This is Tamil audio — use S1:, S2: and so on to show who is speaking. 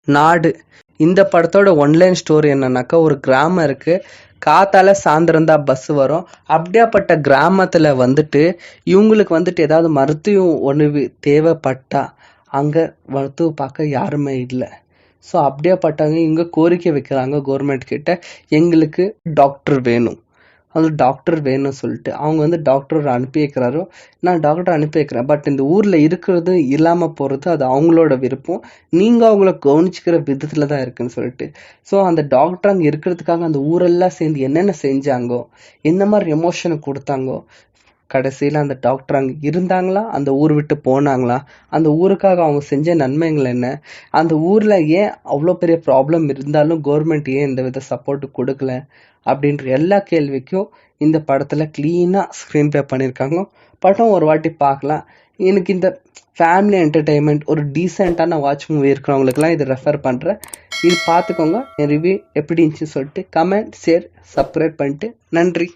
S1: நாடு. இந்த படத்தோட ஒன்லைன் ஸ்டோரி என்னன்னாக்கா, ஒரு கிராமம் இருக்கு. காத்தால சாயந்தரம் தான் பஸ் வரும். அப்படியாப்பட்ட கிராமத்துல வந்துட்டு இவங்களுக்கு வந்துட்டு ஏதாவது மருத்துவ உதவி தேவைப்பட்டா அங்க மருத்துவ பார்க்க யாருமே இல்லை. ஸோ அப்படியாப்பட்டவங்க இங்க கோரிக்கை வைக்கிறாங்க கவர்மெண்ட் கிட்ட, எங்களுக்கு டாக்டர் வேணும், அந்த டாக்டர் வேணும்னு சொல்லிட்டு அவங்க வந்து டாக்டர் அனுப்பி வைக்கிறாரோ. நான் டாக்டர் அனுப்பி வைக்கிறேன், பட் இந்த ஊரில் இருக்கிறது இல்லாமல் போகிறது அது அவங்களோட விருப்பம், நீங்கள் அவங்கள கவனிச்சிக்கிற விதத்தில் தான் இருக்குன்னு சொல்லிட்டு. ஸோ அந்த டாக்டர் அங்கே இருக்கிறதுக்காக அந்த ஊரெல்லாம் சேர்ந்து என்னென்ன செஞ்சாங்கோ, என்ன மாதிரி எமோஷனை கொடுத்தாங்கோ, கடைசியில் அந்த டாக்டர் அங்கே இருந்தாங்களா, அந்த ஊர் விட்டு போனாங்களா, அந்த ஊருக்காக அவங்க செஞ்ச நன்மைகள் என்ன, அந்த ஊரில் ஏன் அவ்வளோ பெரிய ப்ராப்ளம் இருந்தாலும் கவர்மெண்ட் ஏன் இந்த வித சப்போர்ட் கொடுக்கல அப்படின்ற எல்லா கேள்விக்கும் இந்த படத்தில் க்ளீனாக ஸ்க்ரீன் ப்ளே பண்ணியிருக்காங்க. படம் ஒரு வாட்டி பார்க்கலாம். எனக்கு இந்த ஃபேமிலி என்டர்டெயின்மெண்ட் ஒரு டீசெண்டான வாட்ச் மூவி இருக்கிறவங்களுக்குலாம் இதை ரெஃபர் பண்ணுறேன். இது பார்த்துக்கோங்க. என் ரிவ்யூ எப்படி இருந்துச்சுன்னு சொல்லிட்டு கமெண்ட், ஷேர், சப்ஸ்கிரைப் பண்ணிட்டு நன்றி.